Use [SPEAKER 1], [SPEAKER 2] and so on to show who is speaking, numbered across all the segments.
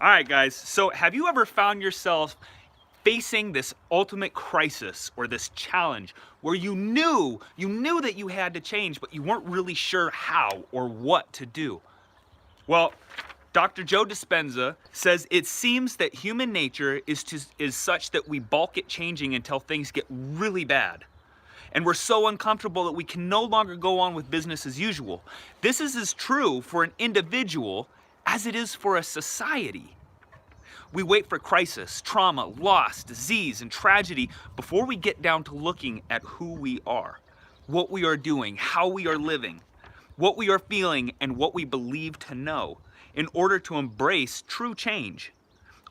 [SPEAKER 1] All right, guys. So have you ever found yourself facing this ultimate crisis or this challenge where you knew that you had to change, but you weren't really sure how or what to do? Well, Dr. Joe Dispenza says it seems that human nature is such that we balk at changing until things get really bad. And we're so uncomfortable that we can no longer go on with business as usual. This is as true for an individual as it is for a society. We wait for crisis, trauma, loss, disease, and tragedy before we get down to looking at who we are, what we are doing, how we are living, what we are feeling, and what we believe to know in order to embrace true change.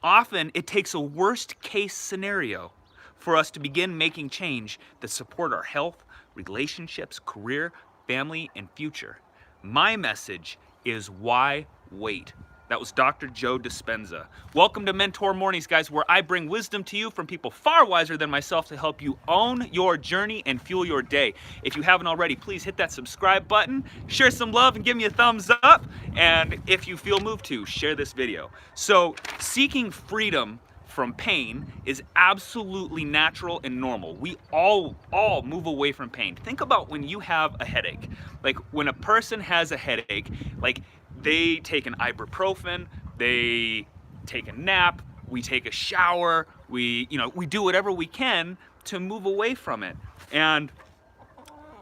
[SPEAKER 1] Often, it takes a worst case scenario for us to begin making change that support our health, relationships, career, family, and future. My message is why wait? That was Dr. Joe Dispenza. Welcome to Mentor Mornings, guys, where I bring wisdom to you from people far wiser than myself to help you own your journey and fuel your day. If you haven't already, please hit that subscribe button, share some love, and give me a thumbs up. And if you feel moved to, share this video. So, seeking freedom from pain is absolutely natural and normal. We all move away from pain. Think about when you have a headache. Like when a person has a headache, like they take an ibuprofen, they take a nap, we take a shower, we do whatever we can to move away from it. And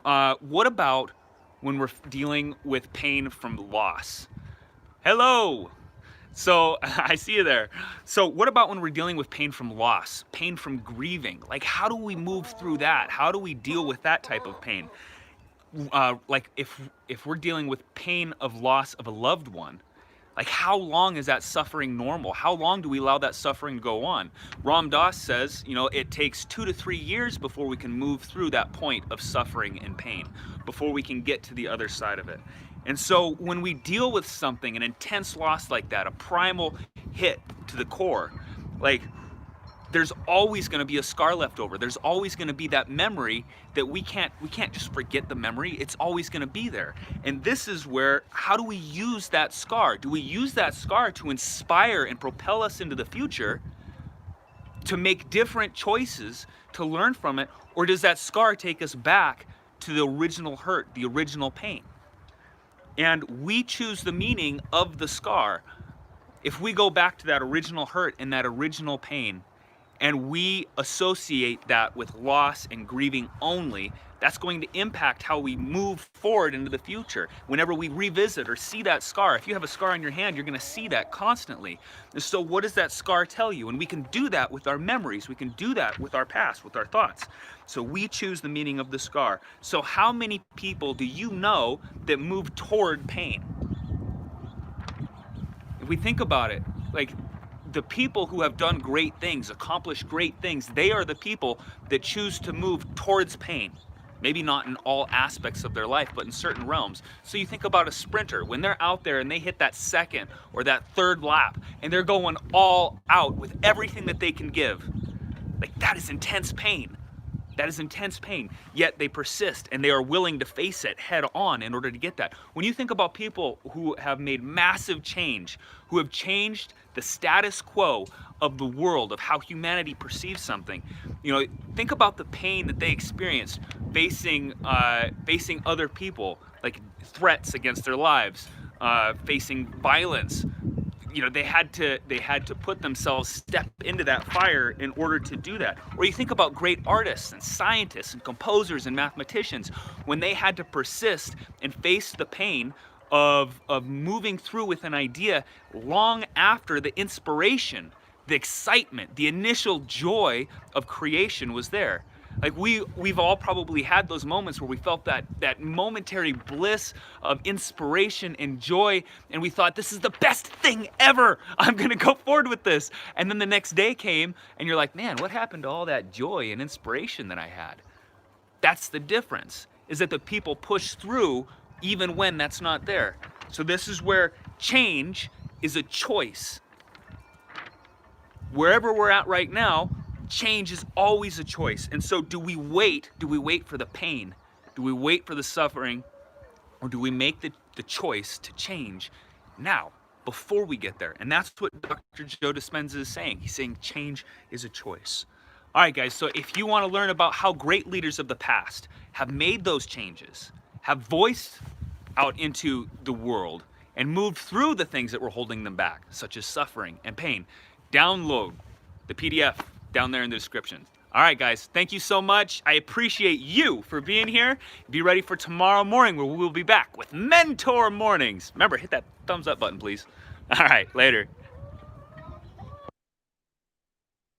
[SPEAKER 1] what about when we're dealing with pain from loss? Hello. So I see you there. So what about when we're dealing with pain from loss, pain from grieving? Like how do we move through that? How do we deal with that type of pain? Like if we're dealing with pain of loss of a loved one, like how long is that suffering normal? How long do we allow that suffering to go on? Ram Dass says, it takes 2 to 3 years before we can move through that point of suffering and pain, before we can get to the other side of it. And so when we deal with something, an intense loss like that, a primal hit to the core, like there's always going to be a scar left over. There's always going to be that memory that we can't just forget the memory. It's always going to be there. And this is where, how do we use that scar? Do we use that scar to inspire and propel us into the future, to make different choices, to learn from it? Or does that scar take us back to the original hurt, the original pain? And we choose the meaning of the scar. If we go back to that original hurt and that original pain, and we associate that with loss and grieving only, that's going to impact how we move forward into the future. Whenever we revisit or see that scar, if you have a scar on your hand, you're going to see that constantly. And so what does that scar tell you? And we can do that with our memories. We can do that with our past, with our thoughts. So we choose the meaning of the scar. So how many people do you know that move toward pain? If we think about it, like, the people who have done great things, accomplished great things, they are the people that choose to move towards pain. Maybe not in all aspects of their life, but in certain realms. So you think about a sprinter, when they're out there and they hit that second or that third lap, and they're going all out with everything that they can give. Like, that is intense pain. That is intense pain, yet they persist and they are willing to face it head on in order to get that. When you think about people who have made massive change, who have changed the status quo of the world, of how humanity perceives something, think about the pain that they experienced facing other people, like threats against their lives, facing violence. They had to put themselves, step into that fire in order to do that. Or you think about great artists and scientists and composers and mathematicians, when they had to persist and face the pain of moving through with an idea long after the inspiration, the excitement, the initial joy of creation was there. Like we've all probably had those moments where we felt that momentary bliss of inspiration and joy, and we thought, this is the best thing ever. I'm gonna go forward with this. And then the next day came and you're like, man, what happened to all that joy and inspiration that I had? That's the difference, is that the people push through even when that's not there. So this is where change is a choice. Wherever we're at right now, change is always a choice. And so do we wait? Do we wait for the pain? Do we wait for the suffering? Or do we make the choice to change now? before we get there. And that's what Dr. Joe Dispenza is saying. He's saying change is a choice. All right, guys, so if you want to learn about how great leaders of the past have made those changes, have voiced out into the world, and moved through the things that were holding them back, such as suffering and pain, download the PDF down there in the description. All right, guys, thank you so much. I appreciate you for being here. Be ready for tomorrow morning where we will be back with Mentor Mornings. Remember, hit that thumbs up button, please. All right, later.